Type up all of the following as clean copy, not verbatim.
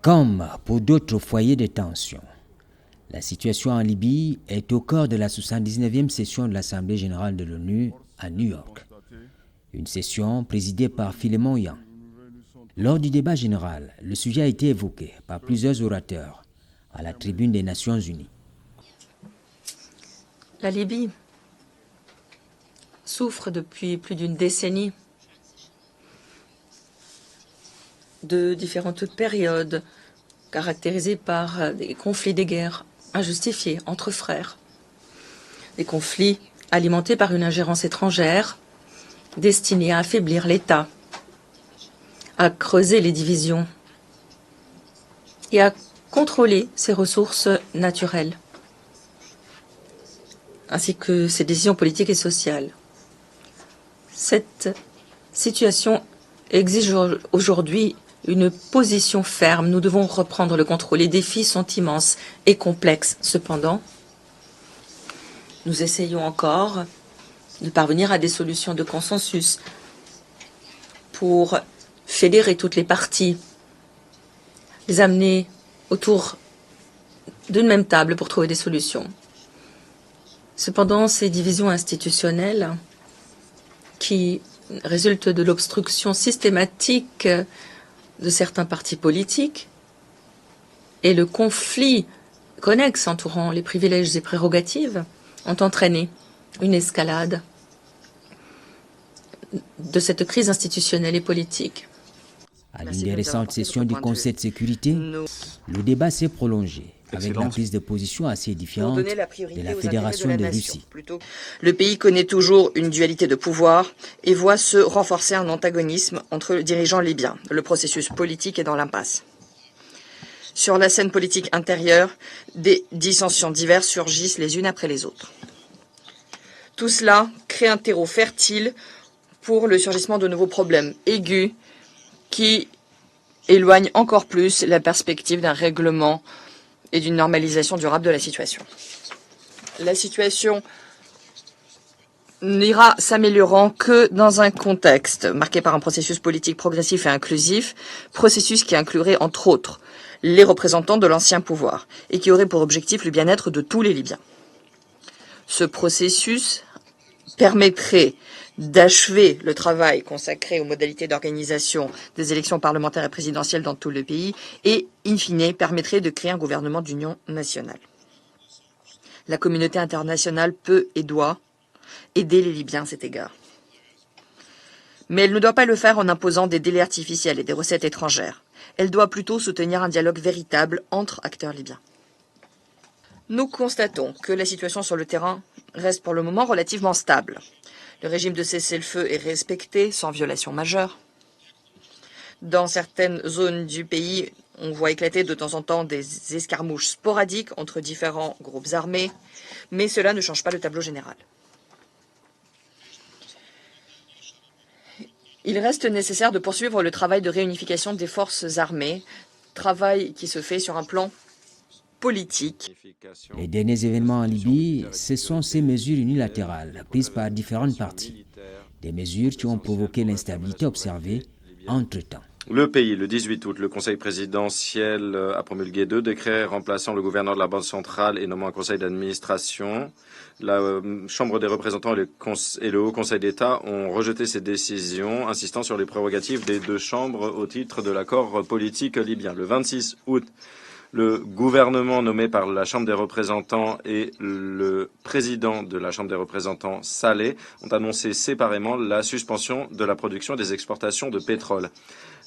Comme pour d'autres foyers de tension, la situation en Libye est au cœur de la 79e session de l'Assemblée générale de l'ONU à New York. Une session présidée par Philémon Yan. Lors du débat général, le sujet a été évoqué par plusieurs orateurs à la tribune des Nations Unies. La Libye souffre depuis plus d'une décennie de différentes périodes caractérisées par des conflits, des guerres injustifiées entre frères, des conflits alimentés par une ingérence étrangère destinée à affaiblir l'État, à creuser les divisions et à contrôler ses ressources naturelles, ainsi que ses décisions politiques et sociales. Cette situation exige aujourd'hui une position ferme. Nous devons reprendre le contrôle. Les défis sont immenses et complexes. Cependant, nous essayons encore de parvenir à des solutions de consensus pour fédérer toutes les parties, les amener autour d'une même table pour trouver des solutions. Cependant, ces divisions institutionnelles qui résultent de l'obstruction systématique de certains partis politiques et le conflit connexe entourant les privilèges et prérogatives ont entraîné une escalade de cette crise institutionnelle et politique. À l'une des récentes sessions du Conseil de sécurité, le débat s'est prolongé avec la prise de position assez différente de la Fédération de Russie. Le pays connaît toujours une dualité de pouvoir et voit se renforcer un antagonisme entre le dirigeant libyen. Le processus politique est dans l'impasse. Sur la scène politique intérieure, des dissensions diverses surgissent les unes après les autres. Tout cela crée un terreau fertile pour le surgissement de nouveaux problèmes aigus qui éloignent encore plus la perspective d'un règlement et d'une normalisation durable de la situation. La situation n'ira s'améliorant que dans un contexte marqué par un processus politique progressif et inclusif, processus qui inclurait entre autres les représentants de l'ancien pouvoir et qui aurait pour objectif le bien-être de tous les Libyens. Ce processus permettrait d'achever le travail consacré aux modalités d'organisation des élections parlementaires et présidentielles dans tout le pays et, in fine, permettrait de créer un gouvernement d'union nationale. La communauté internationale peut et doit aider les Libyens à cet égard. Mais elle ne doit pas le faire en imposant des délais artificiels et des recettes étrangères. Elle doit plutôt soutenir un dialogue véritable entre acteurs libyens. Nous constatons que la situation sur le terrain reste pour le moment relativement stable. Le régime de cessez-le-feu est respecté sans violation majeure. Dans certaines zones du pays, on voit éclater de temps en temps des escarmouches sporadiques entre différents groupes armés, mais cela ne change pas le tableau général. Il reste nécessaire de poursuivre le travail de réunification des forces armées, travail qui se fait sur un plan politique. Les derniers événements en Libye, ce sont ces mesures unilatérales prises par différentes parties. Des mesures qui ont provoqué l'instabilité observée entre-temps. Le pays, le 18 août, le Conseil présidentiel a promulgué 2 décrets remplaçant le gouverneur de la Banque centrale et nommant un conseil d'administration. La Chambre des représentants et le Haut Conseil d'État ont rejeté ces décisions, insistant sur les prérogatives des 2 chambres au titre de l'accord politique libyen. Le 26 août, le gouvernement nommé par la Chambre des représentants et le président de la Chambre des représentants, Saleh, ont annoncé séparément la suspension de la production et des exportations de pétrole.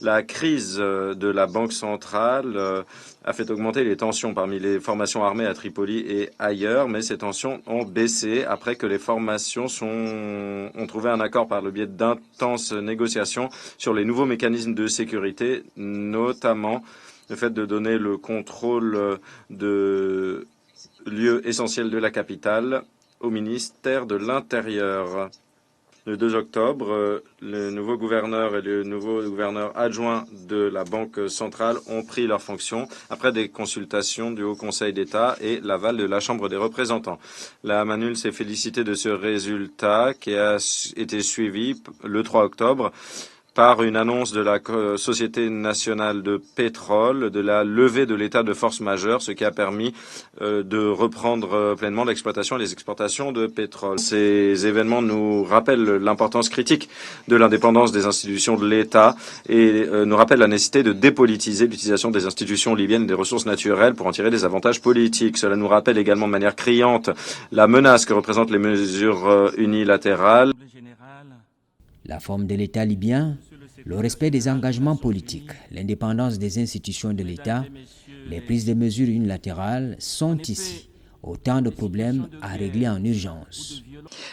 La crise de la Banque centrale a fait augmenter les tensions parmi les formations armées à Tripoli et ailleurs, mais ces tensions ont baissé après que les formations ont trouvé un accord par le biais d'intenses négociations sur les nouveaux mécanismes de sécurité, notamment le fait de donner le contrôle de lieux essentiels de la capitale au ministère de l'Intérieur. Le 2 octobre, le nouveau gouverneur et le nouveau gouverneur adjoint de la Banque centrale ont pris leurs fonctions après des consultations du Haut Conseil d'État et l'aval de la Chambre des représentants. La Manul s'est félicitée de ce résultat qui a été suivi le 3 octobre par une annonce de la Société nationale de pétrole de la levée de l'état de force majeure, ce qui a permis de reprendre pleinement l'exploitation et les exportations de pétrole. Ces événements nous rappellent l'importance critique de l'indépendance des institutions de l'État et nous rappellent la nécessité de dépolitiser l'utilisation des institutions libyennes et des ressources naturelles pour en tirer des avantages politiques. Cela nous rappelle également de manière criante la menace que représentent les mesures unilatérales. La forme de l'État libyen, le respect des engagements politiques, l'indépendance des institutions de l'État, les prises de mesures unilatérales sont ici autant de problèmes à régler en urgence.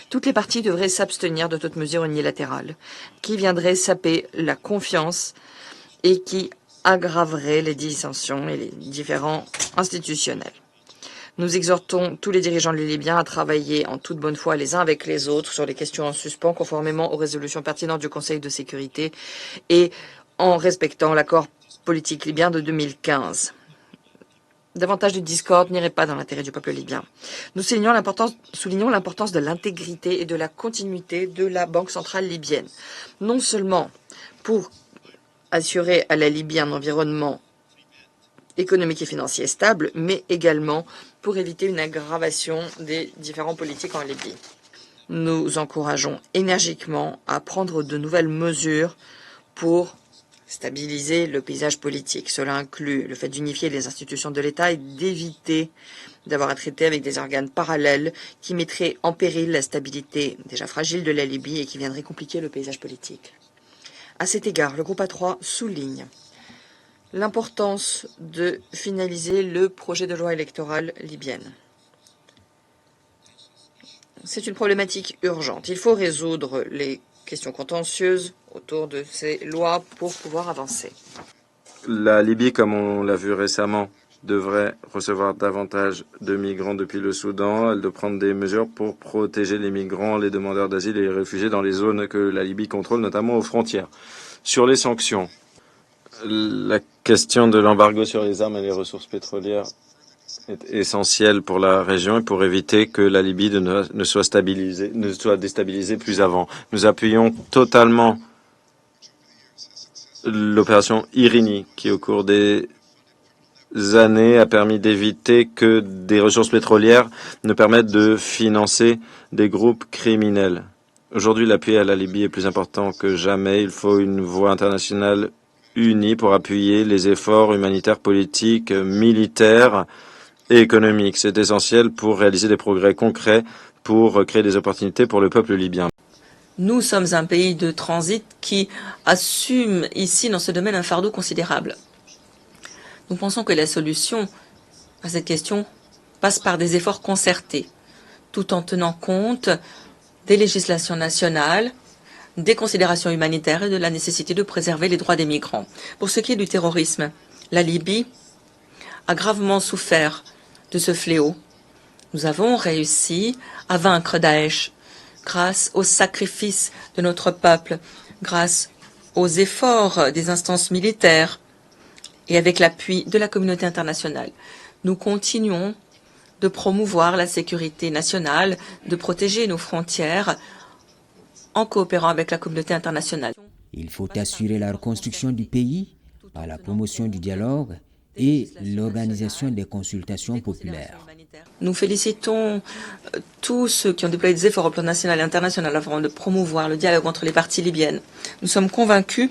Toutes les parties devraient s'abstenir de toute mesure unilatérale qui viendrait saper la confiance et qui aggraverait les dissensions et les différends institutionnels. Nous exhortons tous les dirigeants libyens à travailler en toute bonne foi les uns avec les autres sur les questions en suspens, conformément aux résolutions pertinentes du Conseil de sécurité et en respectant l'accord politique libyen de 2015. Davantage de discorde n'irait pas dans l'intérêt du peuple libyen. Nous soulignons l'importance de l'intégrité et de la continuité de la Banque centrale libyenne, non seulement pour assurer à la Libye un environnement économique et financier stable, mais également pour éviter une aggravation des différents politiques en Libye. Nous encourageons énergiquement à prendre de nouvelles mesures pour stabiliser le paysage politique. Cela inclut le fait d'unifier les institutions de l'État et d'éviter d'avoir à traiter avec des organes parallèles qui mettraient en péril la stabilité déjà fragile de la Libye et qui viendraient compliquer le paysage politique. À cet égard, le groupe A3 souligne l'importance de finaliser le projet de loi électorale libyenne. C'est une problématique urgente. Il faut résoudre les questions contentieuses autour de ces lois pour pouvoir avancer. La Libye, comme on l'a vu récemment, devrait recevoir davantage de migrants depuis le Soudan. Elle doit prendre des mesures pour protéger les migrants, les demandeurs d'asile et les réfugiés dans les zones que la Libye contrôle, notamment aux frontières. Sur les sanctions, la question de l'embargo sur les armes et les ressources pétrolières est essentielle pour la région et pour éviter que la Libye ne soit déstabilisée plus avant. Nous appuyons totalement l'opération Irini, qui au cours des années a permis d'éviter que des ressources pétrolières ne permettent de financer des groupes criminels. Aujourd'hui, l'appui à la Libye est plus important que jamais. Il faut une voie internationale unie pour appuyer les efforts humanitaires, politiques, militaires et économiques. C'est essentiel pour réaliser des progrès concrets, pour créer des opportunités pour le peuple libyen. Nous sommes un pays de transit qui assume ici, dans ce domaine, un fardeau considérable. Nous pensons que la solution à cette question passe par des efforts concertés, tout en tenant compte des législations nationales, des considérations humanitaires et de la nécessité de préserver les droits des migrants. Pour ce qui est du terrorisme, la Libye a gravement souffert de ce fléau. Nous avons réussi à vaincre Daesh grâce au sacrifice de notre peuple, grâce aux efforts des instances militaires et avec l'appui de la communauté internationale. Nous continuons de promouvoir la sécurité nationale, de protéger nos frontières en coopérant avec la communauté internationale. Il faut assurer la reconstruction du pays par la promotion du dialogue et l'organisation des consultations populaires. Nous félicitons tous ceux qui ont déployé des efforts au plan national et international afin de promouvoir le dialogue entre les parties libyennes. Nous sommes convaincus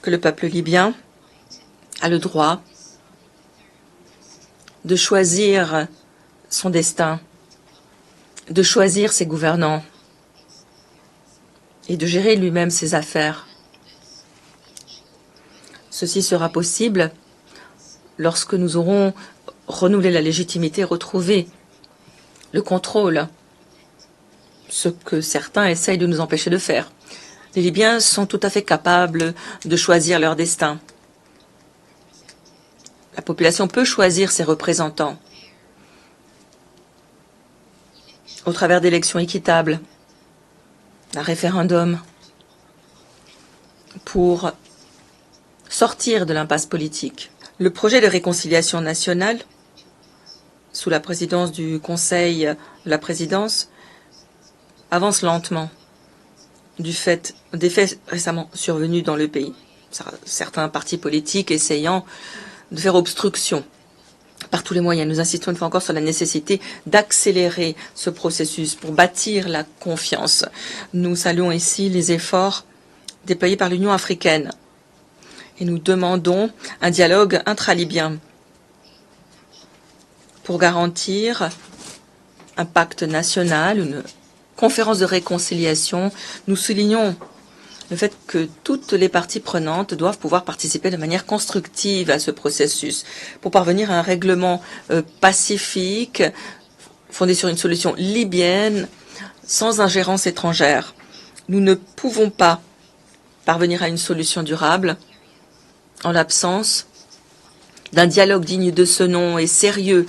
que le peuple libyen a le droit de choisir son destin, de choisir ses gouvernants et de gérer lui-même ses affaires. Ceci sera possible lorsque nous aurons renouvelé la légitimité, retrouvé le contrôle, ce que certains essayent de nous empêcher de faire. Les Libyens sont tout à fait capables de choisir leur destin. La population peut choisir ses représentants au travers d'élections équitables, d'un référendum, pour sortir de l'impasse politique. Le projet de réconciliation nationale, sous la présidence du Conseil de la présidence, avance lentement du fait des faits récemment survenus dans le pays. Certains partis politiques essayant de faire obstruction par tous les moyens. Nous insistons une fois encore sur la nécessité d'accélérer ce processus pour bâtir la confiance. Nous saluons ici les efforts déployés par l'Union africaine et nous demandons un dialogue intra-libyen pour garantir un pacte national, une conférence de réconciliation. Nous soulignons le fait que toutes les parties prenantes doivent pouvoir participer de manière constructive à ce processus pour parvenir à un règlement pacifique fondé sur une solution libyenne sans ingérence étrangère. Nous ne pouvons pas parvenir à une solution durable en l'absence d'un dialogue digne de ce nom et sérieux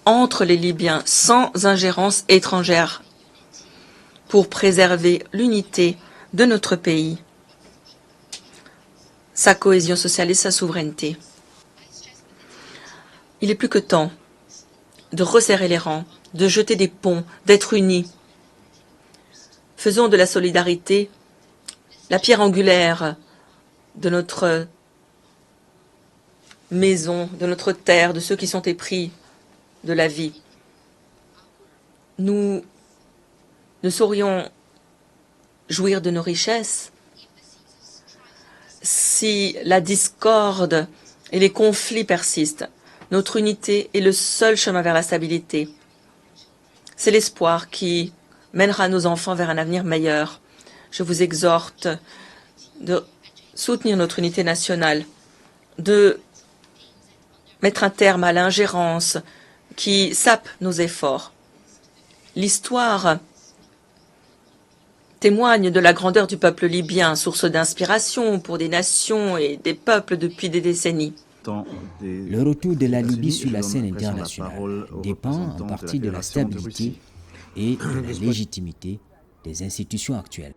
entre les Libyens sans ingérence étrangère pour préserver l'unité de notre pays, sa cohésion sociale et sa souveraineté. Il est plus que temps de resserrer les rangs, de jeter des ponts, d'être unis. Faisons de la solidarité la pierre angulaire de notre maison, de notre terre, de ceux qui sont épris de la vie. Nous ne saurions jouir de nos richesses si la discorde et les conflits persistent. Notre unité est le seul chemin vers la stabilité. C'est l'espoir qui mènera nos enfants vers un avenir meilleur. Je vous exhorte de soutenir notre unité nationale, de mettre un terme à l'ingérence qui sape nos efforts. L'histoire témoigne de la grandeur du peuple libyen, source d'inspiration pour des nations et des peuples depuis des décennies. Le retour de la Libye sur la scène internationale dépend en partie de la stabilité et de la légitimité des institutions actuelles.